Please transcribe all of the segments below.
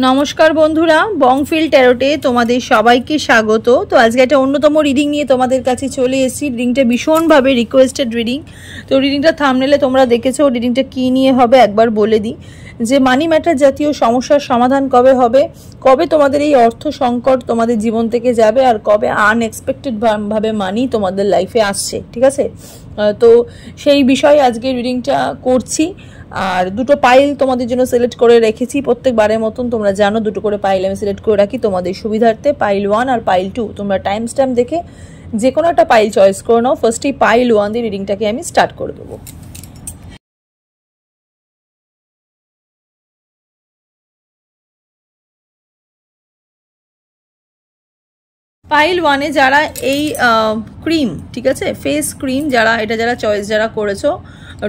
নমস্কার বন্ধুরা, বংফিল ট্যারোটে তোমাদের সবাইকে স্বাগত। তো আজকে একটা অন্যতম রিডিং নিয়ে তোমাদের কাছে চলে এসেছি। রিডিংটা ভীষণভাবে রিকোয়েস্টেড রিডিং। তো রিডিংটা থাম্বনেলে তোমরা দেখেছো। রিডিংটা কী নিয়ে হবে একবার বলে দিই, যে মানি ম্যাটার জাতীয় সমস্যার সমাধান কবে হবে, কবে তোমাদের এই অর্থ সংকট তোমাদের জীবন থেকে যাবে, আর কবে আনএক্সপেক্টেড ভাবে মানি তোমাদের লাইফে আসছে। ঠিক আছে, তো সেই বিষয়ে আজকে রিডিংটা করছি। আর দুটো পাইল তোমাদের জন্য সিলেক্ট করে রেখেছি। প্রত্যেকবারের মতন তোমরা জানো দুটো করে পাইল আমি সিলেক্ট করে রাখি তোমাদের সুবিধার্থে। পাইল 1 আর পাইল 2 তোমরা টাইম স্ট্যাম্প দেখে যে কোনো একটা পাইল চয়েস করে নাও। ফার্স্টেই পাইল 1 দিয়ে রিডিংটাকে আমি স্টার্ট করে দেবো। পাইল 1-এ যারা এই ক্রিম, ঠিক আছে, ফেস ক্রিম যারা চয়েস করেছো,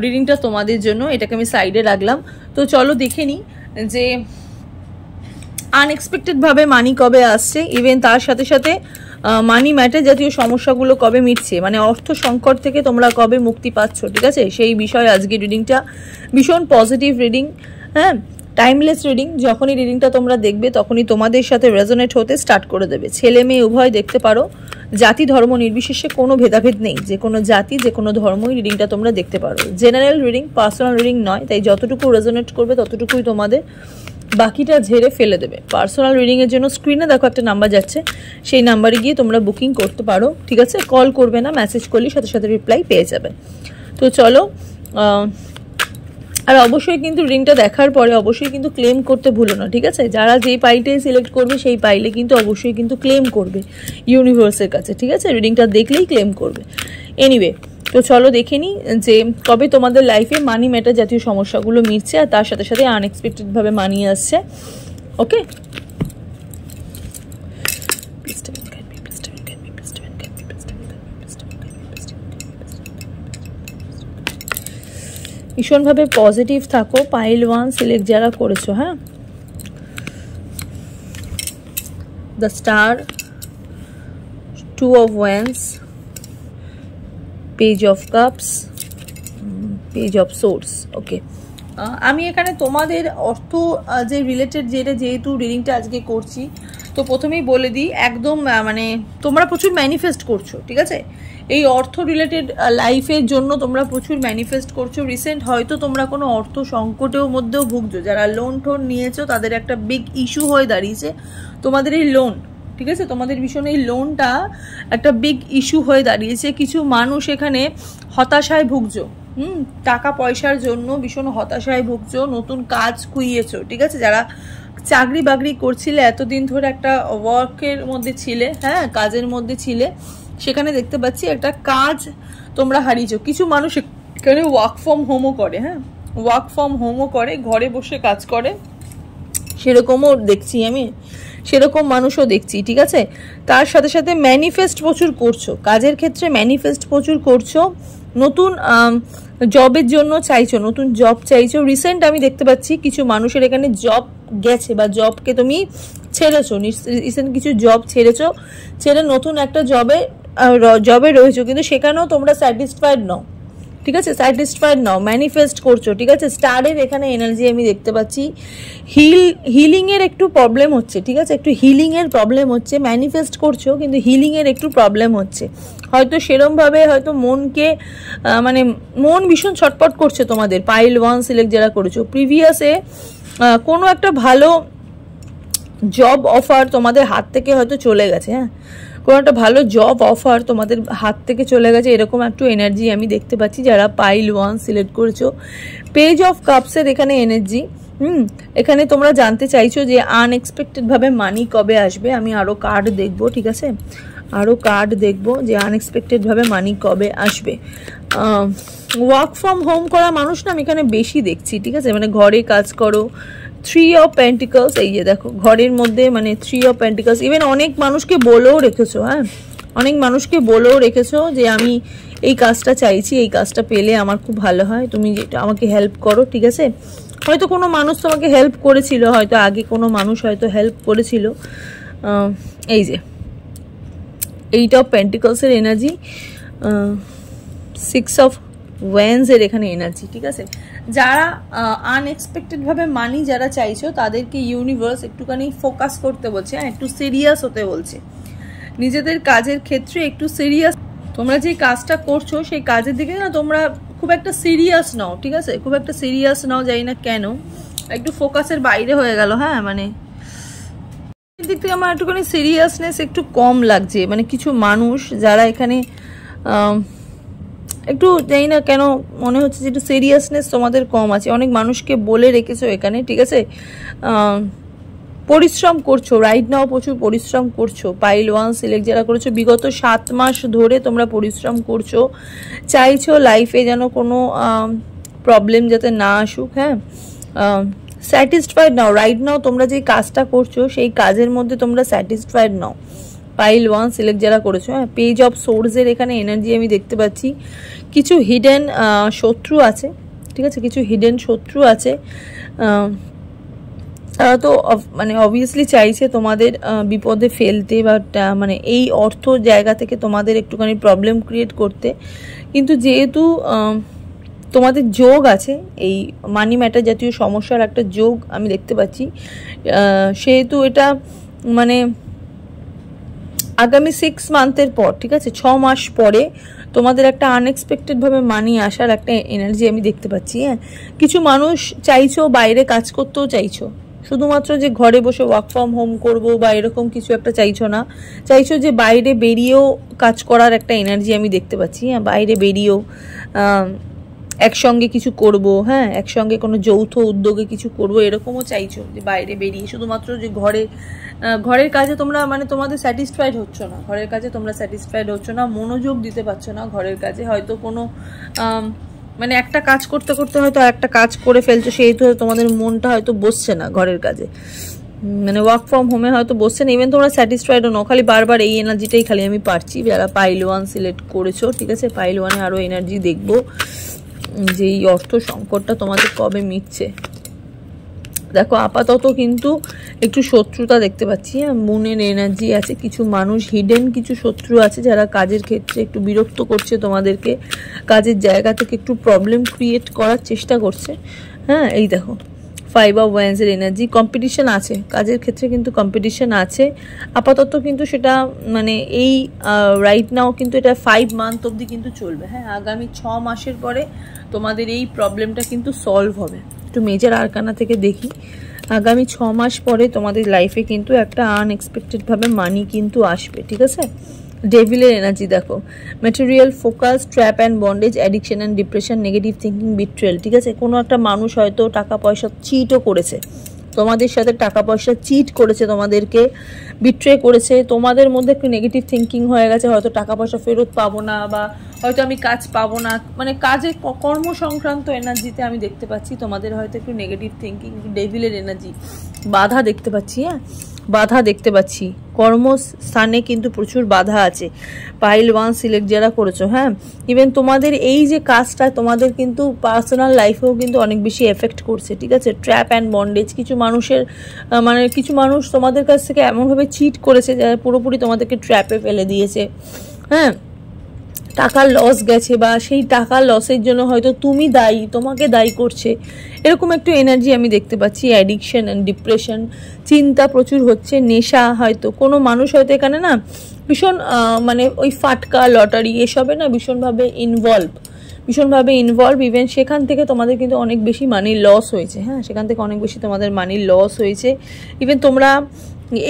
রিডিংটা তোমাদের জন্য। এটাকে আমি সাইডে রাখলাম। তো চলো দেখে নিই যে আনএক্সপেক্টেড ভাবে মানি কবে আসছে, ইভেন তার সাথে সাথে মানি ম্যাটার জাতীয় সমস্যাগুলো কবে মিটছে, মানে অর্থ সংকট থেকে তোমরা কবে মুক্তি পাচ্ছ। ঠিক আছে, সেই বিষয়ে আজকে রিডিংটা ভীষণ পজিটিভ রিডিং। হ্যাঁ, টাইমলেস রিডিং। যখনই রিডিংটা তোমরা দেখবে তখনই তোমাদের সাথে রেজোনেট হতে স্টার্ট করে দেবে। ছেলে মেয়ে উভয় দেখতে পারো, জাতি ধর্ম নির্বিশেষে কোনো ভেদাভেদ নেই। যে কোনো জাতি, যে কোনো ধর্মই রিডিংটা তোমরা দেখতে পারো। জেনারেল রিডিং, পার্সোনাল রিডিং নয়, তাই যতটুকু রেজোনেট করবে ততটুকুই তোমাদের, বাকিটা ঝেড়ে ফেলে দেবে। পার্সোনাল রিডিংয়ের জন্য স্ক্রিনে দেখো একটা নাম্বার যাচ্ছে, সেই নাম্বারে গিয়ে তোমরা বুকিং করতে পারো। ঠিক আছে, কল করবে না, মেসেজ করলে সাথে সাথে রিপ্লাই পেয়ে যাবে। তো চলো, আর অবশ্যই কিন্তু রিডিংটা দেখার পরে অবশ্যই কিন্তু ক্লেম করতে ভুলো না। ঠিক আছে, যারা যেই পাইলটাই সিলেক্ট করবে সেই পাইলে কিন্তু অবশ্যই কিন্তু ক্লেম করবে ইউনিভার্সের কাছে। ঠিক আছে, রিডিংটা দেখলেই ক্লেম করবে। এনিওয়ে, তো চলো দেখে নিই যে কবে তোমাদের লাইফে মানি ম্যাটার জাতীয় সমস্যাগুলো মিটছে, আর তার সাথে সাথে আনএক্সপেক্টেডভাবে মানি আসছে। ওকে, ভীষণভাবে পজিটিভ থাকো। পাইল 1 সিলেক্ট যারা করেছো, হ্যাঁ, the star, 2 of Wands, page of cups, page of swords. Okay, আমি এখানে তোমাদের অর্থ যে রিলেটেড যেহেতু রিডিংটা আজকে করছি, তো প্রথমেই বলে দিই একদম মানে তোমরা প্রচুর ম্যানিফেস্ট করছো। ঠিক আছে, এই অর্থ রিলেটেড লাইফের জন্য তোমরা প্রচুর ম্যানিফেস্ট করছো। রিসেন্ট হয়তো তোমরা কোনো অর্থ সংকটের মধ্যেও ভুগছো। যারা লোন টোন নিয়েছো তাদের একটা বিগ ইস্যু হয়ে দাঁড়িয়েছে তোমাদের এই লোন। ঠিক আছে, তোমাদের ভীষণ এই লোনটা একটা বিগ ইস্যু হয়ে দাঁড়িয়েছে। কিছু মানুষ এখানে হতাশায় ভুগছো। টাকা পয়সার জন্য ভীষণ হতাশায় ভুগছো। নতুন কাজ খুইয়েছো। ঠিক আছে, যারা চাকরি বাকরি করছিলে এতদিন ধরে, একটা ওয়ার্কের মধ্যে ছিলে, হ্যাঁ, কাজের মধ্যে ছিলে, সেখানে দেখতে পাচ্ছি একটা কাজ তোমরা হারিয়েছো। কিছু মানুষ এখানে ওয়ার্ক ফ্রম হোমও করে, হ্যাঁ, ওয়ার্ক ফ্রম হোমও করে, ঘরে বসে কাজ করে, সেরকমও দেখছি আমি, সেরকম মানুষও দেখছি। ঠিক আছে, তার সাথে সাথে ম্যানিফেস্ট প্রচুর করছো। কাজের ক্ষেত্রে ম্যানিফেস্ট প্রচুর করছো। নতুন জবের জন্য চাইছো, নতুন জব চাইছো। রিসেন্ট আমি দেখতে পাচ্ছি কিছু মানুষের এখানে জব গেছে, বা জবকে তুমি ছেড়েছো। রিসেন্ট কিছু জব ছেড়ে নতুন একটা জবে রয়েছো, কিন্তু সেখানেও তোমরা স্যাটিসফাইড নও। ঠিক আছে, স্যাটিসফাইড নাও, ম্যানিফেস্ট করছো। ঠিক আছে, স্টারের এখানে এনার্জি আমি দেখতে পাচ্ছি। হিলিংয়ের একটু প্রবলেম হচ্ছে। ঠিক আছে, একটু হিলিংয়ের প্রবলেম হচ্ছে। ম্যানিফেস্ট করছো কিন্তু হিলিংয়ের একটু প্রবলেম হচ্ছে। হয়তো সেরমভাবে হয়তো মনকে মানে মন ভীষণ ছটপট করছে তোমাদের। পাইল 1 সিলেক্ট যারা করেছো, প্রিভিয়াসে কোনো একটা ভালো জব অফার তোমাদের হাত থেকে হয়তো চলে গেছে। হ্যাঁ, কোনো একটা ভালো জব অফার তোমাদের হাত থেকে চলে গেছে, এরকম একটু এনার্জি আমি দেখতে পাচ্ছি যারা পাইল 1 সিলেক্ট করেছো। পেজ অফ কাপসের এখানে এনার্জি। এখানে তোমরা জানতে চাইছো যে আনএক্সপেক্টেডভাবে মানি কবে আসবে। আমি আরও কার্ড দেখবো। ঠিক আছে, আরও কার্ড দেখবো যে আনএক্সপেক্টেডভাবে মানি কবে আসবে। ওয়ার্ক ফ্রম হোম করা মানুষ না আমি এখানে বেশি দেখছি। ঠিক আছে, মানে ঘরে কাজ করো। 3 of Pentacles, এই যে দেখো ঘরের মধ্যে, মানে 3 of Pentacles। ইভেন অনেক মানুষকে বলেও রেখেছো, হ্যাঁ, অনেক মানুষকে বলেও রেখেছো যে আমি এই কাজটা চাইছি, এই কাজটা পেলে আমার খুব ভালো হয়, তুমি আমাকে হেল্প করো। ঠিক আছে, হয়তো কোনো মানুষ তোমাকে হেল্প করেছিল, হয়তো আগে কোনো মানুষ হয়তো হেল্প করেছিল। এই যে 8 of Pentacles এর এনার্জি, 6 of ওয়ান্সের এখানে এনার্জি, ঠিক আছে। যারা আনএক্সপেক্টেডভাবে মানি যারা চাইছো তাদেরকে ইউনিভার্স একটুখানি ফোকাস করতে বলছে, হ্যাঁ, একটু সিরিয়াস হতে বলছে, নিজেদের কাজের ক্ষেত্রে একটু সিরিয়াস। তোমরা যে কাজটা করছো সেই কাজের দিকে না তোমরা খুব একটা সিরিয়াস নাও, ঠিক আছে, খুব একটা সিরিয়াস নাও, জানি না কেন একটু ফোকাসের বাইরে হয়ে গেল, হ্যাঁ, মানে দিক থেকে আমার একটুখানি সিরিয়াসনেস একটু কম লাগছে। মানে কিছু মানুষ যারা এখানে একটু জানি না কেন মনে হচ্ছে যে একটু সিরিয়াসনেস তোমাদের কম আছে, অনেক মানুষকে বলে রেখেছো এখানে, ঠিক আছে। পরিশ্রম করছো রাইট নাও, প্রচুর পরিশ্রম করছো। পাইল 1 সিলেক্ট যারা করেছো বিগত 7 মাস ধরে তোমরা পরিশ্রম করছো, চাইছো লাইফে যেন কোনো প্রবলেম যাতে না আসুক, হ্যাঁ। স্যাটিসফাইড নাও রাইট নাও, তোমরা যে কাজটা করছো সেই কাজের মধ্যে তোমরা স্যাটিসফাইড নাও। পাইল 1 সিলেক্ট যারা করেছো, হ্যাঁ। পেজ অফ সোর্সের এখানে এনার্জি আমি দেখতে পাচ্ছি, কিছু হিডেন শত্রু আছে, ঠিক আছে, কিছু হিডেন শত্রু আছে। তারা তো মানে অবভিয়াসলি চাইছে তোমাদের বিপদে ফেলতে, বা মানে এই অর্থ জায়গা থেকে তোমাদের একটুখানি প্রবলেম ক্রিয়েট করতে। কিন্তু যেহেতু তোমাদের যোগ আছে, এই মানি ম্যাটার জাতীয় সমস্যার একটা যোগ আমি দেখতে পাচ্ছি, সেহেতু এটা মানে আগামী 6 মান্থের পর, ঠিক আছে, 6 মাস পরে তোমাদের একটা আনএক্সপেক্টেডভাবে মানি আসার একটা এনার্জি আমি দেখতে পাচ্ছি, হ্যাঁ। কিছু মানুষ চাইছো বাইরে কাজ করতেও চাইছো, শুধুমাত্র যে ঘরে বসে ওয়ার্ক ফ্রম হোম করবো বা এরকম কিছু একটা চাইছো না, চাইছো যে বাইরে বেরিয়েও কাজ করার একটা এনার্জি আমি দেখতে পাচ্ছি, হ্যাঁ। বাইরে বেরিয়েও একসঙ্গে কিছু করব, হ্যাঁ, একসঙ্গে কোনো যৌথ উদ্যোগে কিছু করব, এরকমও চাইছো যে বাইরে বেরিয়ে। শুধুমাত্র যে ঘরের কাজে তোমরা মানে তোমাদের স্যাটিসফাইড হচ্ছ না, ঘরের কাজে তোমরা স্যাটিসফাইড হচ্ছ না, মনোযোগ দিতে পারছো না ঘরের কাজে। হয়তো কোনো মানে একটা কাজ করতে করতে হয়তো একটা কাজ করে ফেলছো, সেহেতু তোমাদের মনটা হয়তো বসছে না ঘরের কাজে, মানে ওয়ার্ক ফ্রম হোমে হয়তো বসছে না, ইভেন তোমরা স্যাটিসফাইডও নও। খালি বারবার এই এনার্জিটাই খালি আমি পাচ্ছি যারা পাইল 1 সিলেক্ট করেছো, ঠিক আছে। পাইল 1-এ আরও এনার্জি দেখবো যে এই অর্থ সংকটটা তোমাদের কবে মিটছে। দেখো আপাতত কিন্তু একটু শত্রুতা দেখতে পাচ্ছি, মুনের এনার্জি আছে, কিছু মানুষ হিডেন কিছু শত্রু আছে যারা কাজের ক্ষেত্রে একটু বিরক্ত করছে তোমাদেরকে, কাজের জায়গা থেকে একটু প্রবলেম ক্রিয়েট করার চেষ্টা করছে, হ্যাঁ। এই দেখো 5 অফ ওয়ান্সের এনার্জি, কম্পিটিশন আছে কাজের ক্ষেত্রে, কিন্তু কম্পিটিশন আছে আপাতত, কিন্তু সেটা মানে এই রাইট নাও কিন্তু এটা 5 মান্থ অবধি কিন্তু চলবে, হ্যাঁ। আগামী 6 মাসের পরে তোমাদের এই প্রবলেমটা কিন্তু সলভ হবে। একটু মেজর আরকানা থেকে দেখি, আগামী 6 মাস পরে তোমাদের লাইফে কিন্তু একটা আনএক্সপেক্টেডভাবে মানি কিন্তু আসবে, ঠিক আছে। ডেভিলের এনার্জি দেখো, material focus, trap and bondage, addiction and depression, negative thinking, betrayal, ঠিক আছে। কোনো একটা মানুষ হয়তো টাকা পয়সা চিটও করেছে তোমাদের সাথে, টাকা পয়সা চিট করেছে তোমাদেরকে, বিট্রে করেছে, তোমাদের মধ্যে একটু নেগেটিভ থিঙ্কিং হয়ে গেছে, হয়তো টাকা পয়সা ফেরত পাবো না, বা হয়তো আমি কাজ পাবো না, মানে কাজে কর্ম সংক্রান্ত এনার্জিতে আমি দেখতে পাচ্ছি তোমাদের হয়তো একটু নেগেটিভ থিঙ্কিং, ডেভিলের এনার্জি, বাধা দেখতে পাচ্ছি, হ্যাঁ, বাধা দেখতে পাচ্ছি, কর্মস্থানে কিন্তু প্রচুর বাধা আছে। পাইল 1 সিলেক্ট যারা করেছো, হ্যাঁ, ইভেন তোমাদের এই যে কাজটা তোমাদের কিন্তু পার্সোনাল লাইফেও কিন্তু অনেক বেশি এফেক্ট করছে, ঠিক আছে। ট্র্যাপ অ্যান্ড বন্ডেজ, কিছু মানুষের মানে কিছু মানুষ তোমাদের কাছ থেকে এমনভাবে চিট করেছে যারা পুরোপুরি তোমাদেরকে ট্র্যাপে ফেলে দিয়েছে, হ্যাঁ। টাকার লস গেছে, বা সেই টাকার লসের জন্য হয়তো তুমি দায়ী, তোমাকে দায়ী করছে, এরকম একটু এনার্জি আমি দেখতে পাচ্ছি। অ্যাডিকশন অ্যান্ড ডিপ্রেশন, চিন্তা প্রচুর হচ্ছে, নেশা, হয়তো কোনো মানুষ হয়তো এখানে না ভীষণ মানে ওই ফাটকা লটারি এসবে না ভীষণভাবে ইনভলভ, ইভেন সেখান থেকে তোমাদের কিন্তু অনেক বেশি মানির লস হয়েছে, হ্যাঁ, সেখান থেকে অনেক বেশি তোমাদের মানির লস হয়েছে। ইভেন তোমরা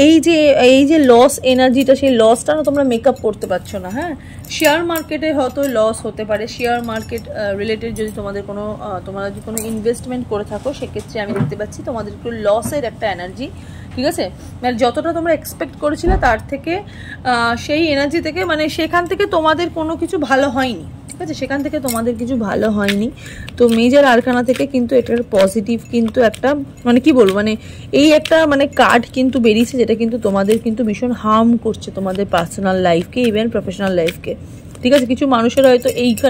এই যে লস এনার্জিটা, সেই লসটা না তোমরা মেকআপ করতে পারছো না, হ্যাঁ। শেয়ার মার্কেটে হয়তো লস হতে পারে, শেয়ার মার্কেট রিলেটেড যদি তোমাদের তোমরা যদি কোনো ইনভেস্টমেন্ট করে থাকো, সেক্ষেত্রে আমি দেখতে পাচ্ছি তোমাদের একটু লসের একটা এনার্জি, ঠিক আছে। মানে যতটা তোমরা এক্সপেক্ট করেছিলে তার থেকে সেই এনার্জি থেকে মানে সেখান থেকে তোমাদের কোনো কিছু ভালো হয়নি, ঠিক আছে, সেখান থেকে তোমাদের কিছু ভালো হয়নি। তো মেজর আরকানা থেকে কিন্তু এটার পজিটিভ কিন্তু একটা মানে কি বলবো, মানে এই একটা মানে কার্ড কিন্তু বেরিয়েছে যেটা কিন্তু তোমাদের কিন্তু ভীষণ হার্ম করছে তোমাদের পার্সোনাল লাইফকে, ইভেন প্রফেশনাল লাইফকে, ঠিক আছে। কিছু মানুষের হয়তো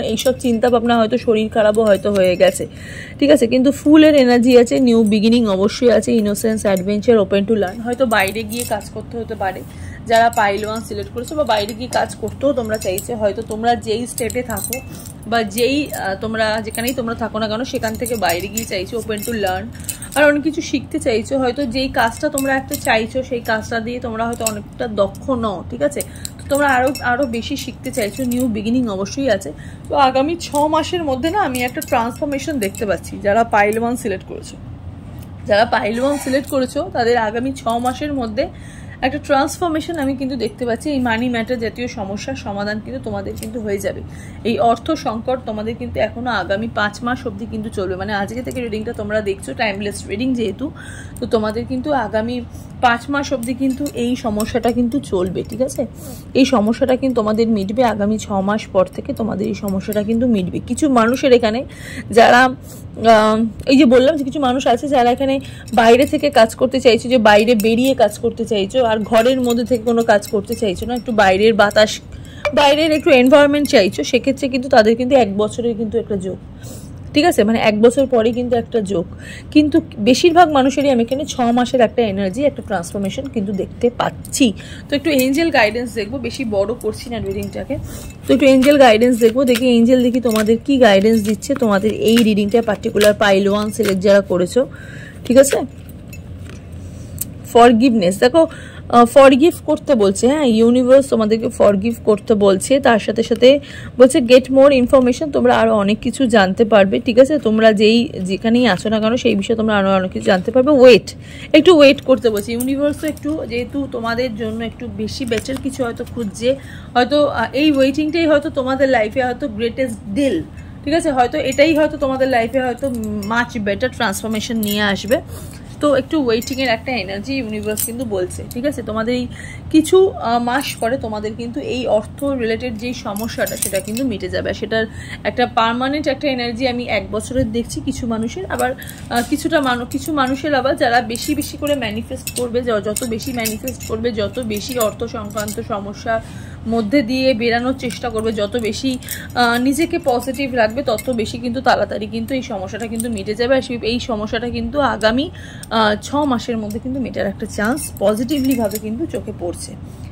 এইসব চিন্তা ভাবনা হয়তো শরীর খারাপও হয়তো হয়ে গেছে, ঠিক আছে, কিন্তু ফুলের এনার্জি আছে, নিউ বিগিনিং অবশ্যই আছে, innocence, adventure, open to learn. হয়তো বাইরে গিয়ে কাজ করতে হতে পারে যারা পাইল 1 সিলেক্ট করেছো, বা বাইরে গিয়ে কাজ করতেও তোমরা চাইছো। হয়তো তোমরা যেই স্টেটে থাকো বা তোমরা যেখানেই তোমরা থাকো না কেন সেখান থেকে বাইরে গিয়ে চাইছো ওপেন টু লার্ন, আর অনেক কিছু শিখতে চাইছো। হয়তো যেই কাজটা তোমরা একটা চাইছো সেই কাজটা দিয়ে তোমরা হয়তো অনেকটা দক্ষ নও, ঠিক আছে, তো তোমরা আরও বেশি শিখতে চাইছো, নিউ বিগিনিং অবশ্যই আছে। তো আগামী 6 মাসের মধ্যে না আমি একটা ট্রান্সফরমেশন দেখতে পাচ্ছি যারা পাইল 1 সিলেক্ট করেছো। যারা পাইল 1 সিলেক্ট করেছো তাদের আগামী 6 মাসের মধ্যে একটা ট্রান্সফরমেশন আমি কিন্তু দেখতে পাচ্ছি। এই মানি ম্যাটার জাতীয় সমস্যার সমাধান কিন্তু তোমাদের কিন্তু হয়ে যাবে। এই অর্থ সংকট তোমাদের কিন্তু এখনো আগামী 5 মাস অবধি কিন্তু চলবে। মানে আজকে থেকে রিডিংটা তোমরা দেখছো, টাইমলেস রিডিং যেহেতু, তো তোমাদের কিন্তু আগামী 5 মাস অবধি কিন্তু এই সমস্যাটা কিন্তু চলবে, ঠিক আছে। এই সমস্যাটা কিন্তু তোমাদের মিটবে আগামী 6 মাস পর থেকে, তোমাদের এই সমস্যাটা কিন্তু মিটবে। কিছু মানুষের এখানে যারা এই যে বললাম যে কিছু মানুষ আছে যারা এখানে বাইরে থেকে কাজ করতে চাইছো, যে বাইরে বেরিয়ে কাজ করতে চাইছো, আর ঘরের মধ্যে থেকে কোনো কাজ করতে চাইছো না, একটু বাইরের বাতাস, বাইরের একটু এনভায়রনমেন্ট চাইছো, সেক্ষেত্রে কিন্তু তাদের কিন্তু 1 বছরের কিন্তু একটা যোগ, ঠিক আছে, মানে 1 বছর পরে কিন্তু একটা যোগ। কিন্তু বেশিরভাগ মানুষেরই আমি এখানে 6 মাসের একটা এনার্জি, একটা ট্রান্সফরমেশন কিন্তু দেখতে পাচ্ছি। তো একটু এঞ্জেল গাইডেন্স দেখবো, বেশি বড় করছি না রিডিংটাকে, তো একটু এঞ্জেল গাইডেন্স দেখবো, দেখি এঞ্জেল দেখি তোমাদের কি গাইডেন্স দিচ্ছে তোমাদের এই রিডিংটা পার্টিকুলার পাইল 1 সিলেক্ট যারা করেছো, ঠিক আছে। ফরগিভনেস, দেখো ফরগিভ করতে বলছে, হ্যাঁ, ইউনিভার্স তোমাদেরকে ফরগিভ করতে বলছে। তার সাথে সাথে বলছে গেট মোর ইনফরমেশন, তোমরা আরও অনেক কিছু জানতে পারবে, ঠিক আছে। তোমরা যেখানেই আসো না কেন সেই বিষয়ে তোমরা আরও অনেক কিছু জানতে পারবে। একটু ওয়েট করতে বলছে ইউনিভার্সও, একটু যেহেতু তোমাদের জন্য একটু বেশি বেটার কিছু হয়তো খুঁজছে, হয়তো এই ওয়েটিংটাই হয়তো তোমাদের লাইফে হয়তো গ্রেটেস্ট ডিল, ঠিক আছে, হয়তো এটাই হয়তো তোমাদের লাইফে হয়তো মাচ বেটার ট্রান্সফরমেশন নিয়ে আসবে। তো একটু ওয়েটিংয়ের একটা এনার্জি ইউনিভার্স কিন্তু বলছে, ঠিক আছে। তোমাদের এই কিছু মাস পরে তোমাদের কিন্তু এই অর্থ রিলেটেড যেই সমস্যাটা সেটা কিন্তু মিটে যাবে। সেটার একটা পার্মানেন্ট একটা এনার্জি আমি 1 বছরের দেখছি কিছু মানুষের, আবার কিছু মানুষের আবার যারা বেশি বেশি করে ম্যানিফেস্ট করবে, যত বেশি ম্যানিফেস্ট করবে, যত বেশি অর্থ সংক্রান্ত সমস্যা মধ্যে দিয়ে বেরানোর চেষ্টা করবে, যত বেশি নিজেকে পজিটিভ রাখবে, তত বেশি কিন্তু তাড়াতাড়ি কিন্তু এই সমস্যাটা কিন্তু মিটে যাবে। আর এই সমস্যাটা কিন্তু আগামী 6 মাসের মধ্যে কিন্তু মেটার একটা চান্স পজিটিভলিভাবে কিন্তু চোখে পড়ছে,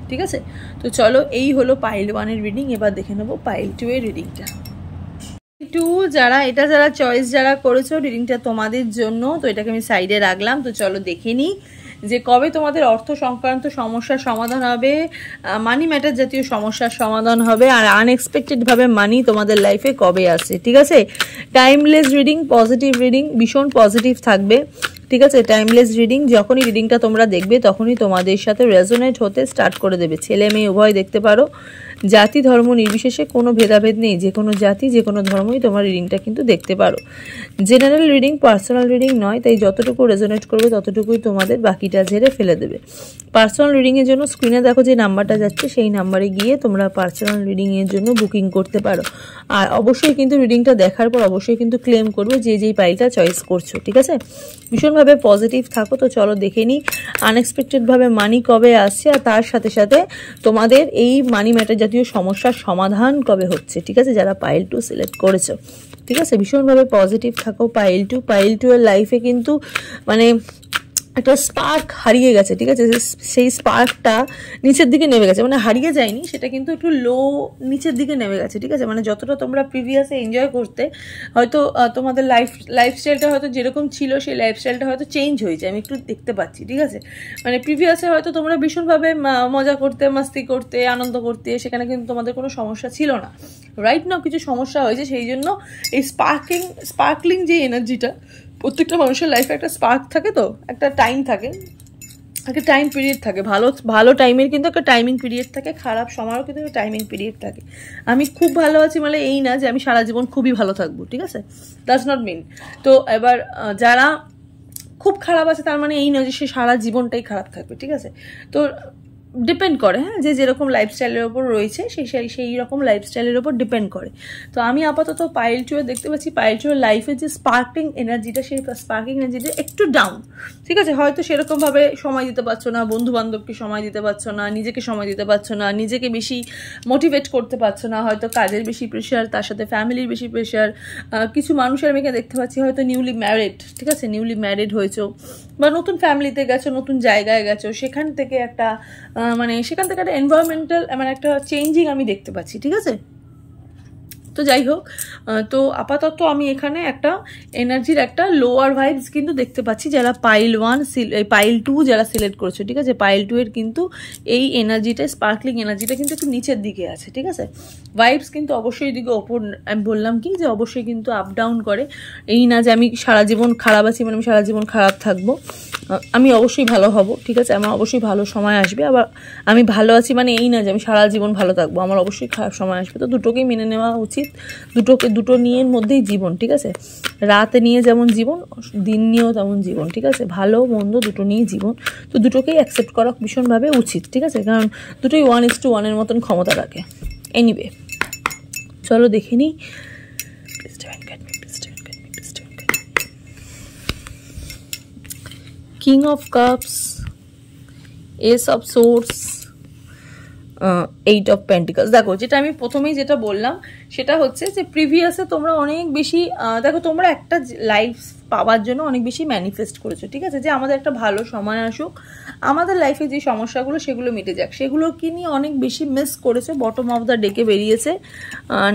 ঠিক আছে। তো চলো, এই হলো পাইল 1 এর রিডিং। এবার দেখে নেবো পাইল 2 এর রিডিংটা। 2 যারা চয়েস যারা করেছো, রিডিংটা তোমাদের জন্য। তো এটাকে আমি সাইডে রাখলাম। তো চলো দেখে নিই যে কবে তোমাদের অর্থ সংক্রান্ত সমস্যার সমাধান হবে, মানি ম্যাটার জাতীয় সমস্যার সমাধান হবে, আর আনএক্সপেক্টেডভাবে মানি তোমাদের লাইফে কবে আসে, ঠিক আছে। টাইমলেস রিডিং, পজিটিভ রিডিং, ভীষণ পজিটিভ থাকবে, ঠিক আছে। টাইমলেস রিডিং, যখনই রিডিংটা তোমরা দেখবে তখনই তোমাদের সাথে রেজোনেট হতে স্টার্ট করে দেবে। ছেলে মেয়ে উভয় দেখতে পারো, জাতি ধর্ম নির্বিশেষে কোনো ভেদাভেদ নেই, যে কোনো জাতি যে কোনো ধর্মই তোমার রিডিংটা কিন্তু দেখতে পারো। জেনারেল রিডিং, পার্সোনাল রিডিং নয়, তাই যতটুকু রেজোনেট করবে ততটুকুই তোমাদের, বাকিটা ঝেড়ে ফেলে দেবে। পার্সোনাল রিডিংয়ের জন্য স্ক্রিনে দেখো যে নাম্বারটা যাচ্ছে, সেই নাম্বারে গিয়ে তোমরা পার্সোনাল রিডিংয়ের জন্য বুকিং করতে পারো। আর অবশ্যই কিন্তু রিডিংটা দেখার পর অবশ্যই কিন্তু ক্লেম করবে যেই পাইলটা চয়েস করছো, ঠিক আছে। ভীষণভাবে পজিটিভ থাকো। তো চলো দেখে নিই আনএক্সপেক্টেডভাবে মানি কবে আসছে, আর তার সাথে সাথে তোমাদের এই মানি ম্যাটার জাতীয় সমস্যার সমাধান কবে হচ্ছে, ঠিক আছে, যারা পাইল 2 সিলেক্ট করেছো, ঠিক আছে। ভীষণভাবে পজিটিভ থাকো। পাইল 2 এর লাইফে কিন্তু মানে একটা স্পার্ক হারিয়ে গেছে, ঠিক আছে। সেই স্পার্কটা নিচের দিকে নেমে গেছে, মানে হারিয়ে যায়নি, সেটা কিন্তু একটু লো নিচের দিকে নেমে গেছে, ঠিক আছে। মানে যতটা তোমরা প্রিভিয়াসে এনজয় করতে, হয়তো তোমাদের লাইফস্টাইলটা হয়তো যেরকম ছিল সেই লাইফস্টাইলটা হয়তো চেঞ্জ হয়েছে, আমি একটু দেখতে পাচ্ছি, ঠিক আছে। মানে প্রিভিয়াসে হয়তো তোমরা ভীষণভাবে মজা করতে, মাস্তি করতে, আনন্দ করতে, সেখানে কিন্তু তোমাদের কোনো সমস্যা ছিল না। রাইট নাও কিছু সমস্যা হয়েছে, সেই জন্য এই স্পার্কলিং যে এনার্জিটা, প্রত্যেকটা মানুষের লাইফে একটা স্পার্ক থাকে, তো একটা টাইম থাকে, একটা টাইম পিরিয়ড থাকে, ভালো টাইমের কিন্তু একটা টাইমিং পিরিয়ড থাকে, খারাপ সময়ও কিন্তু একটা টাইমিং পিরিয়ড থাকে। আমি খুব ভালো আছি মানে এই না যে আমি সারা জীবন খুবই ভালো থাকবো, ঠিক আছে, দ্যাটস নট মিন। তো এবার যারা খুব খারাপ আছে তার মানে এই নয় যে সে সারা জীবনটাই খারাপ থাকবে, ঠিক আছে। তো ডিপেন্ড করে, হ্যাঁ, যে যেরকম লাইফস্টাইলের ওপর রয়েছে সেই রকম লাইফস্টাইলের ওপর ডিপেন্ড করে। তো আমি আপাতত পাইল 2 দেখতে পাচ্ছি পাইল 2 লাইফের যে স্পার্কিং এনার্জিটা, সেই স্পার্কিং এনার্জিটা একটু ডাউন, ঠিক আছে। হয়তো সেরকমভাবে সময় দিতে পারছো না, বন্ধু বান্ধবকে সময় দিতে পারছো না, নিজেকে সময় দিতে পারছো না, নিজেকে বেশি মোটিভেট করতে পারছো না, হয়তো কাজের বেশি প্রেশার, তার সাথে ফ্যামিলির বেশি প্রেশার। কিছু মানুষের আমি দেখতে পাচ্ছি হয়তো নিউলি ম্যারিড, ঠিক আছে, নিউলি ম্যারিড হয়েছো বা নতুন ফ্যামিলিতে গেছো, নতুন জায়গায় গেছো, সেখান থেকে একটা সেখান থেকে একটা এনভায়রনমেন্টাল একটা চেঞ্জিং আমি দেখতে পাচ্ছি, ঠিক আছে। তো যাই হোক, তো আপাতত আমি এখানে একটা এনার্জির একটা লোয়ার ভাইবস কিন্তু দেখতে পাচ্ছি যারা পাইল 1 পাইল 2 যারা সিলেক্ট করেছো, ঠিক আছে। পাইল 2 এর কিন্তু এই এনার্জিটা, স্পার্কলিং এনার্জিটা কিন্তু একটু নিচের দিকে আছে, ঠিক আছে। ভাইবস কিন্তু অবশ্যই দিকে ওপর, আমি বললাম কি যে অবশ্যই কিন্তু আপ ডাউন করে। এই না যে আমি সারা জীবন খারাপ আছি আমি সারা জীবন খারাপ থাকবো, আমি অবশ্যই ভালো হব, ঠিক আছে। আমার অবশ্যই ভালো সময় আসবে, আবার আমি ভালো আছি এই না যে আমি সারা জীবন ভালো থাকবো, আমার অবশ্যই খারাপ সময় আসবে। তো দুটোকেই মেনে নেওয়া উচিত, দুটো নিয়ের মধ্যেই জীবন, ঠিক আছে। রাতে নিয়ে যেমন জীবন, দিন নিয়েও তেমন জীবন, ঠিক আছে। ভালো মন্দ দুটো নিয়েই জীবন, তো দুটোকেই অ্যাকসেপ্ট করা ভীষণভাবে উচিত, ঠিক আছে, কারণ দুটোই 1:1 এর মতন ক্ষমতা রাখে। এনিওয়ে, চলো দেখে নিই। King of cups, S of swords, 8 of pentacles. দেখো, যেটা আমি প্রথমেই যেটা বললাম সেটা হচ্ছে যে প্রিভিয়াসে তোমরা অনেক বেশি দেখো, তোমরা একটা লাইফ পাওয়ার জন্য অনেক বেশি ম্যানিফেস্ট করেছো, ঠিক আছে, যে আমাদের একটা ভালো সময় আসুক, আমাদের লাইফে যে সমস্যাগুলো সেগুলো মিটে যাক, সেগুলো কি নিয়ে অনেক বেশি মিস করেছো। বটম অফ দ্য ডেকে বেরিয়েছে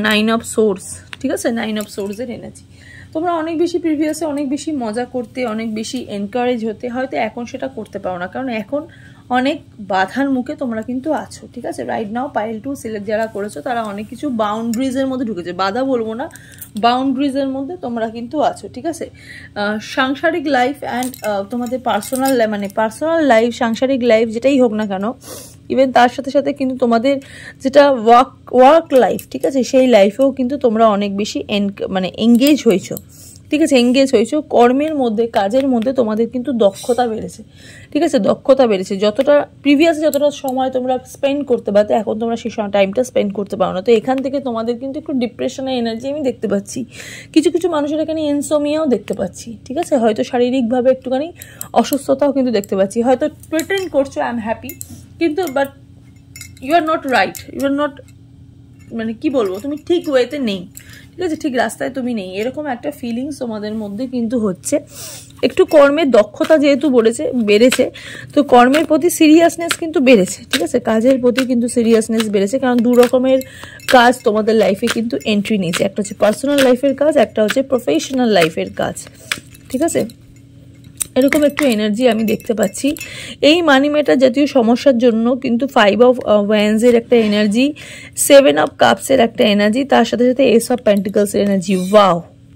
9 অফ সোর্স, ঠিক আছে, 9 অফ সোর্সের এনার্জি। তোমরা অনেক বেশি প্রিভিয়াসে অনেক বেশি মজা করতে, অনেক বেশি এনকারেজ হতে, হয়তো এখন সেটা করতে পারো না, কারণ এখন অনেক বাধার মুখে তোমরা কিন্তু আছো, ঠিক আছে। রাইট নাও পাইল 2 সিলেক্ট যারা করেছো তারা অনেক কিছু বাউন্ডারিজের মধ্যে ঢুকেছে, বাধা বলবো না, বাউন্ডারিজের মধ্যে তোমরা কিন্তু আছো, ঠিক আছে। সাংসারিক লাইফ অ্যান্ড তোমাদের পার্সোনাল পার্সোনাল লাইফ, সাংসারিক লাইফ যেটাই হোক না কেন, ইভেন তার সাথে সাথে কিন্তু তোমাদের যেটা ওয়ার্ক লাইফ, ঠিক আছে, সেই লাইফেও কিন্তু তোমরা অনেক বেশি এঙ্গেজ হয়েছো, ঠিক আছে, এঙ্গেজ হয়েছো কর্মের মধ্যে, কাজের মধ্যে তোমাদের কিন্তু দক্ষতা বেড়েছে, ঠিক আছে, দক্ষতা বেড়েছে। যতটা প্রিভিয়াসে যতটা সময় তোমরা স্পেন্ড করতে পারতে, এখন তোমরা সেই টাইমটা স্পেন্ড করতে পারো না। তো এখান থেকে তোমাদের কিন্তু একটু ডিপ্রেশনের এনার্জি আমি দেখতে পাচ্ছি, কিছু কিছু মানুষের এখানে ইনসোমিয়াও দেখতে পাচ্ছি, ঠিক আছে, হয়তো শারীরিকভাবে একটুখানি অসুস্থতাও কিন্তু দেখতে পাচ্ছি, হয়তো প্রিটেন্ড করছো আই এম হ্যাপি, কিন্তু but you are not right, you are not, কি বলবো, তুমি ঠিক ওয়েতে নেই, ঠিক আছে, ঠিক রাস্তায় তুমি নেই, এরকম একটা ফিলিংস তোমাদের মধ্যে কিন্তু হচ্ছে। একটু কর্মের দক্ষতা যেহেতু বেড়েছে, তো কর্মের প্রতি সিরিয়াসনেস কিন্তু বেড়েছে, ঠিক আছে, কাজের প্রতি কিন্তু সিরিয়াসনেস বেড়েছে, কারণ 2 রকমের কাজ তোমাদের লাইফে কিন্তু এন্ট্রি নিয়েছে, একটা হচ্ছে পার্সোনাল লাইফের কাজ, একটা হচ্ছে প্রফেশনাল লাইফের কাজ, ঠিক আছে। এরকম একটু এনার্জি আমি দেখতে পাচ্ছি। এই মানি ম্যাটার জাতীয় সমস্যার জন্য কিন্তু 5 অফ ওয়ান্ডসের একটা এনার্জি, 7 অফ কাপসের একটা এনার্জি, তার সাথে সাথে এস অফ পেন্টিকলসের এনার্জি।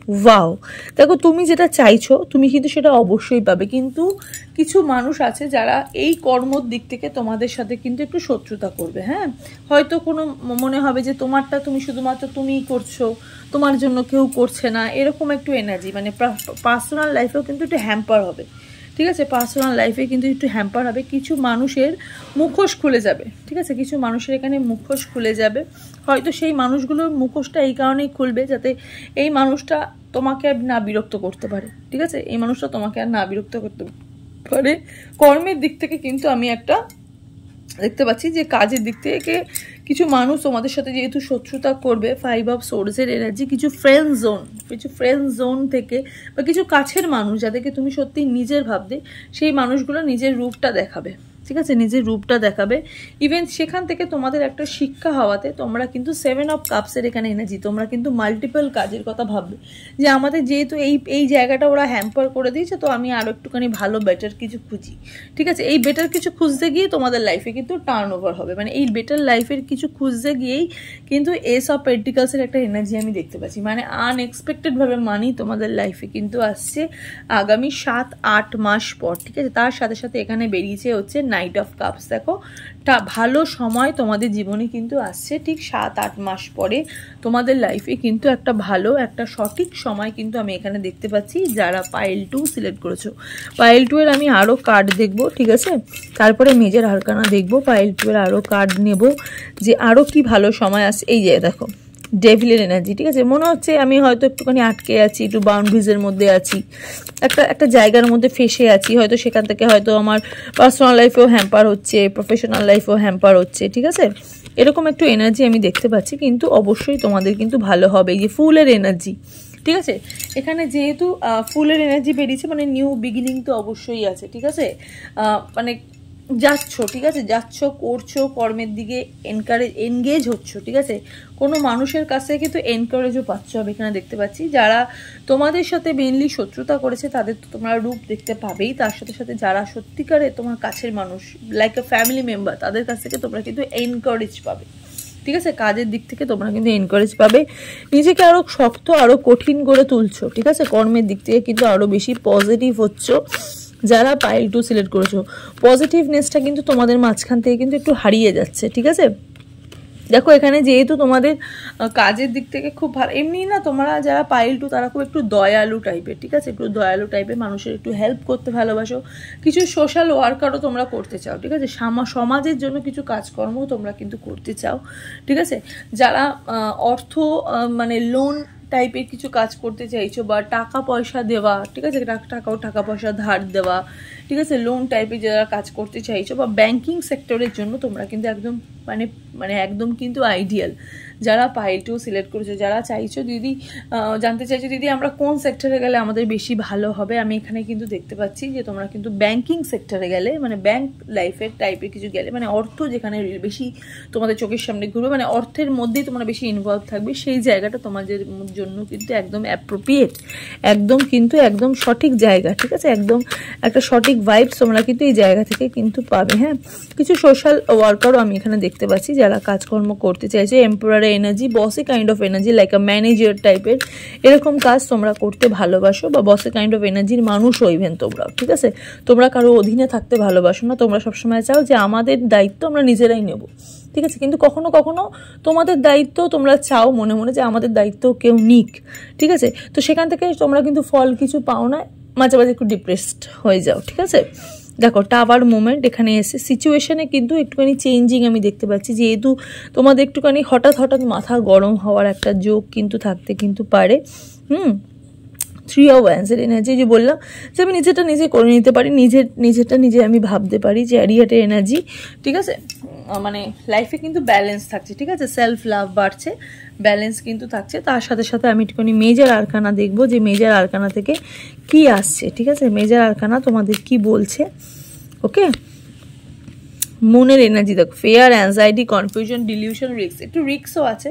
ওয়াও, দেখো তুমি যেটা চাইছো তুমি কিন্তু সেটা অবশ্যই পাবে, কিন্তু কিছু মানুষ আছে যারা এই কর্মর দিক থেকে তোমাদের সাথে কিন্তু একটু শত্রুতা করবে, হ্যাঁ, হয়তো কোনো মনে হবে যে তোমারটা তুমি শুধুমাত্র তুমিই করছো, তোমার জন্য কেউ করছে না, এরকম একটু এনার্জি, পার্সোনাল লাইফেও কিন্তু একটু হ্যাম্পার হবে, ঠিক আছে, পার্সোনাল লাইফে কিন্তু একটু হ্যাম্পার হবে, কিছু মানুষের মুখোশ খুলে যাবে, ঠিক আছে, কিছু মানুষের এখানে মুখোশ খুলে যাবে, হয়তো সেই মানুষগুলোর মুখোশটা এই কারণেই খুলবে যাতে এই মানুষটা তোমাকে আর না বিরক্ত করতে পারে, ঠিক আছে, এই মানুষটা তোমাকে আর না বিরক্ত করতে পারে। কর্মের দিক থেকে কিন্তু আমি একটা দেখতে পাচ্ছি যে কাজের দিক থেকে কিছু মানুষ তোমাদের সাথে যেহেতু শত্রুতা করবে, 5 অফ সোর্সের এনার্জি, কিছু ফ্রেন্ড জোন থেকে বা কিছু কাছের মানুষ যাদেরকে তুমি সত্যি নিজের ভাববে, সেই মানুষগুলো নিজের রূপটা দেখাবে, ঠিক আছে, নিজের রূপটা দেখাবে। ইভেন সেখান থেকে তোমাদের একটা শিক্ষা হওয়াতে তোমরা কিন্তু 7 অফ কাপসের এখানে এনার্জি, তোমরা কিন্তু মাল্টিপল কাজের কথা ভাববে, যে আমাদের যেহেতু এই জায়গাটা ওরা হ্যাম্পার করে দিয়েছে, তো আমি আরও একটুখানি ভালো বেটার কিছু খুঁজি, ঠিক আছে, এই বেটার কিছু খুঁজতে গিয়ে তোমাদের লাইফে কিন্তু টার্ন ওভার হবে, এই বেটার লাইফের কিছু খুঁজতে গিয়েই কিন্তু এস অফ পেন্টিকলসের একটা এনার্জি আমি দেখতে পাচ্ছি, আনএক্সপেক্টেডভাবে মানি তোমাদের লাইফে কিন্তু আসছে আগামী 7-8 মাস পর, ঠিক আছে। তার সাথে সাথে এখানে বেরিয়েছে হচ্ছে নাইট অফ কাপস। দেখো ভালো সময় তোমাদের জীবনে কিন্তু আসছে, ঠিক 7-8 মাস পরে তোমাদের লাইফে কিন্তু একটা ভালো একটা সঠিক সময় কিন্তু আমি এখানে দেখতে পাচ্ছি। যারা পাইল 2 সিলেক্ট করেছো, পাইল 2 এর আমি আরও কার্ড দেখবো, ঠিক আছে, তারপরে মেজর আরকানা দেখবো, পাইল 2 এর আরও কার্ড নেব যে আরও কি ভালো সময় আসছে। এই যে দেখো ডেভিলের এনার্জি, ঠিক আছে, মনে হচ্ছে আমি হয়তো একটুখানি আটকে আছি, একটু বাউন্ডারিজের মধ্যে আছি, একটা জায়গার মধ্যে ফেসে আছি, হয়তো সেখান থেকে হয়তো আমার পার্সোনাল লাইফেও হ্যাম্পার হচ্ছে, প্রফেশনাল লাইফেও হ্যাম্পার হচ্ছে, ঠিক আছে, এরকম একটু এনার্জি আমি দেখতে পাচ্ছি। কিন্তু অবশ্যই তোমাদের কিন্তু ভালো হবে। এই যে ফুলের এনার্জি, ঠিক আছে, এখানে যেহেতু ফুলের এনার্জি বেরিয়েছে মানে নিউ বিগিনিং তো অবশ্যই আছে, ঠিক আছে, মানে যাচ্ছ, ঠিক আছে, যাচ্ছ, করছো, কর্মের দিকে এনগেজ হচ্ছ, ঠিক আছে, কোনো মানুষের কাছ থেকে কিন্তু এনকারেজও পাচ্ছ আমি এখানে দেখতে পাচ্ছি। যারা তোমাদের সাথে মেনলি শত্রুতা করেছে তাদের তো তোমরা রূপ দেখতে পাবেই, তার সাথে সাথে যারা সত্যিকারে তোমার কাছের মানুষ লাইক আ ফ্যামিলি মেম্বার তাদের কাছ থেকে তোমরা কিন্তু এনকারেজ পাবে, ঠিক আছে, কাজের দিক থেকে তোমরা কিন্তু এনকারেজ পাবে, নিজেকে আরও শক্ত আরও কঠিন করে তুলছো, ঠিক আছে, কর্মের দিক থেকে কিন্তু আরও বেশি পজিটিভ হচ্ছ। যারা পাইল 2 সিলেক্ট করেছো, পজিটিভনেসটা কিন্তু তোমাদের মাঝখান থেকে কিন্তু একটু হারিয়ে যাচ্ছে, ঠিক আছে। দেখো এখানে যেহেতু তোমাদের কাজের দিক থেকে খুব ভালো, এমনি না তোমরা যারা পাইল 2 তারা খুব একটু দয়ালু টাইপের, ঠিক আছে, একটু দয়ালু টাইপের, মানুষের একটু হেল্প করতে ভালোবাসো, কিছু সোশ্যাল ওয়ার্কারও তোমরা করতে চাও, ঠিক আছে, সমাজের জন্য কিছু কাজকর্মও তোমরা কিন্তু করতে চাও, ঠিক আছে। যারা অর্থ মানে লোন টাইপের কিছু কাজ করতে চাইছো বা টাকা পয়সা দেওয়া, ঠিক আছে, টাকা পয়সা ধার দেওয়া, ঠিক আছে, লোন টাইপের যারা কাজ করতে চাইছো বা ব্যাংকিং সেক্টরের জন্য তোমরা কিন্তু একদম মানে একদম কিন্তু আইডিয়াল। যারা পাইল 2 সিলেক্ট করেছো, যারা চাইছো দিদি জানতে চাইছো দিদি আমরা কোন সেক্টরে গেলে আমাদের বেশি ভালো হবে, আমি এখানে কিন্তু দেখতে পাচ্ছি যে তোমরা কিন্তু ব্যাংকিং সেক্টরে গেলে মানে ব্যাংক লাইফের টাইপের কিছু গেলে মানে অর্থ যেখানে বেশি তোমাদের চোখের সামনে ঘুরবে, মানে অর্থের মধ্যেই তোমরা বেশি ইনভলভ থাকবে, সেই জায়গাটা তোমাদের জন্য কিন্তু একদম অ্যাপ্রোপ্রিয়েট, একদম কিন্তু একদম সঠিক জায়গা, ঠিক আছে, একদম একটা সঠিক ভাইবস তোমরা কিন্তু এই জায়গা থেকে কিন্তু পাবে। হ্যাঁ, কিছু সোশ্যাল ওয়ার্কারও আমি এখানে দেখতে পাচ্ছি যারা কাজকর্ম করতে চাইছে, এম্পারার এনার্জি, বসে kind of energy like a manager টাইপের এরকম কাজ তোমরা করতে ভালোবাসো বা বসে কাইন্ড অফ এনার্জির মানুষও ইভেন তোমরা, ঠিক আছে, তোমরা কারো অধীনে থাকতে ভালোবাসো না, তোমরা সবসময় চাও যে আমাদের দায়িত্ব আমরা নিজেরাই নেব, ঠিক আছে, কিন্তু কখনো কখনো তোমাদের দায়িত্ব তোমরা চাও মনে মনে যে আমাদের দায়িত্ব কেউ নিক, ঠিক আছে, তো সেখান থেকে তোমরা কিন্তু ফল কিছু পাও না, মাঝে মাঝে একটু ডিপ্রেসড হয়ে যাও, ঠিক আছে। দেখো টাওয়ার মোমেন্ট এখানে এসে সিচুয়েশনে কিন্তু একটুখানি চেঞ্জিং আমি দেখতে পাচ্ছি, যেহেতু তোমাদের একটুখানি হঠাৎ মাথা গরম হওয়ার একটা যোগ কিন্তু থাকতে কিন্তু পারে। 3 of Wands এর এনার্জি যে বললাম যে আমি নিজেটা নিজে করে নিতে পারি, নিজেটা নিজে আমি ভাবতে পারি, চ্যারিয়টের এনার্জি, ঠিক আছে, মানে লাইফে কিন্তু ব্যালেন্স থাকছে, ঠিক আছে, সেলফ লাভ বাড়ছে, ব্যালেন্স কিন্তু থাকছে। তার সাথে সাথে আমি একটুখানি মেজর আরকানা দেখবো যে মেজর আরকানা থেকে কি আসছে, ঠিক আছে, মেজর আরকানা তোমাদের কি বলছে। ওকে, মুনের এনার্জি দেখো, fair, anxiety, confusion, dilution, risk, একটু রিস্কও আছে,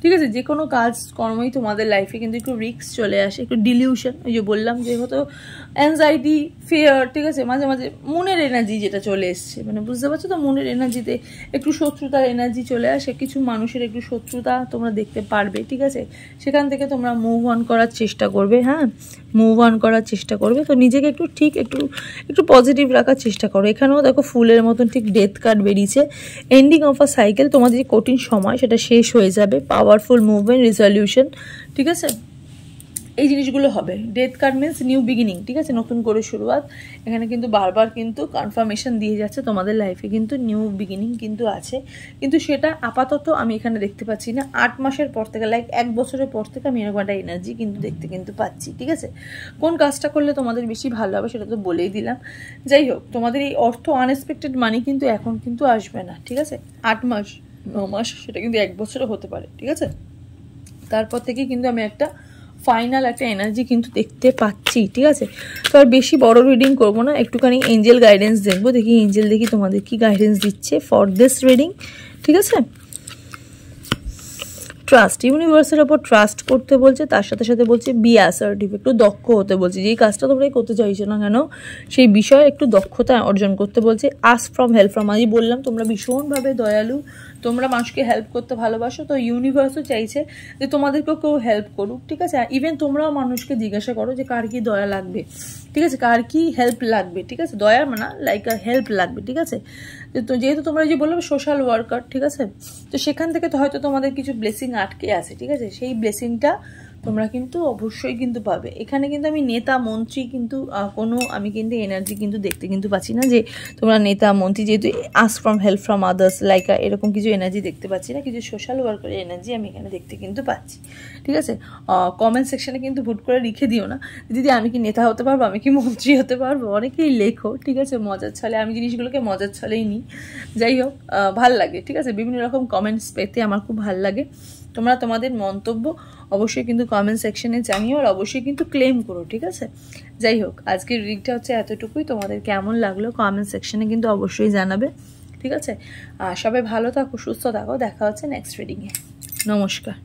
ঠিক আছে, যে কোনো কাজ কর্মই তোমাদের লাইফে কিন্তু একটু রিস্ক চলে আসে, একটু ডিলিউশন, ওই যে বললাম যে হয়তো অ্যাংজাইটি, ফেয়ার, ঠিক আছে, মাঝে মাঝে মুনের এনার্জি যেটা চলে এসছে, মানে বুঝতে পারছো তো, মুনের এনার্জিতে একটু শত্রুতার এনার্জি চলে আসে, কিছু মানুষের একটু শত্রুতা তোমরা দেখতে পারবে, ঠিক আছে, সেখান থেকে তোমরা মুভ অন করার চেষ্টা করবে। হ্যাঁ, মুভ অন করার চেষ্টা করবে, তো নিজেকে একটু ঠিক একটু পজিটিভ রাখার চেষ্টা করো। এখানেও দেখো ফুলের মতন ঠিক ডেথ কার্ড বেরিয়েছে, এন্ডিং অফ আ সাইকেল, তোমাদের যে কঠিন সময় সেটা শেষ হয়ে যাবে, পাওয়ারফুল মুভমেন্ট, রিজলিউশন, ঠিক আছে, এই জিনিসগুলো হবে। Death card means new beginning, ঠিক আছে, নতুন করে শুরুয়াত, এখানে কিন্তু বারবার কিন্তু কনফার্মেশন দিয়ে যাচ্ছে তোমাদের লাইফে কিন্তু নিউ বিগিনিং কিন্তু আছে, কিন্তু সেটা আপাতত আমি এখানে দেখতে পাচ্ছি না, 8 মাসের পর থেকে লাইক 1 বছরের পর থেকে আমি এরকম একটা এনার্জি কিন্তু দেখতে কিন্তু পাচ্ছি, ঠিক আছে। কোন কাজটা করলে তোমাদের বেশি ভালো হবে সেটা তো বলেই দিলাম। যাই হোক, তোমাদের এই অর্থ আনএক্সপেক্টেড মানি কিন্তু এখন কিন্তু আসবে না, ঠিক আছে, 8 মাস 9 মাস সেটা কিন্তু 1 বছরও হতে পারে, ঠিক আছে, তারপর থেকে কিন্তু আমি একটা ফাইনাল একটা এনার্জি কিন্তু দেখতে পাচ্ছি, ঠিক আছে। তো আর বেশি বড় রিডিং করবো না, একটুখানি এঞ্জেল গাইডেন্স দেখবো, দেখি এঞ্জেল দেখি তোমাদের কি গাইডেন্স দিচ্ছে ফর দিস রিডিং, ঠিক আছে। ট্রাস্ট, ইউনিভার্সের ওপর ট্রাস্ট করতে বলছে, তার সাথে সাথে বলছে বি অ্যাসার্টিভ, একটু দক্ষ হতে বলছে। যেই কাজটা তোমরা করতে চাইছো না কেন সেই বিষয়ে একটু দক্ষতা অর্জন করতে বলছে। আস্ক ফ্রম হেল্প ফ্রম, আমি বললাম তোমরা ভীষণভাবে দয়ালু, তোমরা মানুষকে হেল্প করতে ভালোবাসো, তো ইউনিভার্সও চাইছে যে তোমাদেরকেও কেউ হেল্প করুক, ঠিক আছে। ইভেন তোমরাও মানুষকে জিজ্ঞাসা করো যে কার কি দয়া লাগবে, ঠিক আছে, কার কি হেল্প লাগবে, ঠিক আছে, দয়া মানে লাইক হেল্প লাগবে, ঠিক আছে। তো যেহেতু তোমরা যে বললো সোশ্যাল ওয়ার্কার, ঠিক আছে, তো সেখান থেকে তো হয়তো তোমাদের কিছু ব্লেসিং আটকে আছে, ঠিক আছে, সেই ব্লেসিংটা তোমরা কিন্তু অবশ্যই কিন্তু পাবে। এখানে কিন্তু আমি নেতা মন্ত্রী কিন্তু কোনো আমি কিন্তু এনার্জি কিন্তু দেখতে কিন্তু পাচ্ছি না যে তোমরা নেতা মন্ত্রী, যেহেতু ask from help from others like এরকম কিছু এনার্জি দেখতে পাচ্ছি না, কিছু সোশ্যাল ওয়ার্কারের এনার্জি আমি এখানে দেখতে কিন্তু পাচ্ছি, ঠিক আছে। কমেন্ট সেকশনে কিন্তু ভুট করে লিখে দিও না দিদি আমি কি নেতা হতে পারবো, আমি কি মন্ত্রী হতে পারবো, অনেকেই লেখো, ঠিক আছে, মজার ছলে, আমি জিনিসগুলোকে মজার ছলেই নিই। যাই হোক, ভাল লাগে, ঠিক আছে, বিভিন্ন রকম কমেন্টস পেতে আমার খুব ভাল লাগে। তোমরা তোমাদের মন্তব্য অবশ্যই কিন্তু কমেন্ট সেকশনে জানিও, আর অবশ্যই কিন্তু ক্লেম করো, ঠিক আছে। যাই হোক, আজকের রিডিংটা হচ্ছে এতটুকুই। তোমাদের কেমন লাগলো কমেন্ট সেকশনে কিন্তু অবশ্যই জানাবে, ঠিক আছে। সবাই ভালো থাকো, সুস্থ থাকো, দেখা হচ্ছে নেক্সট রিডিংয়ে। নমস্কার।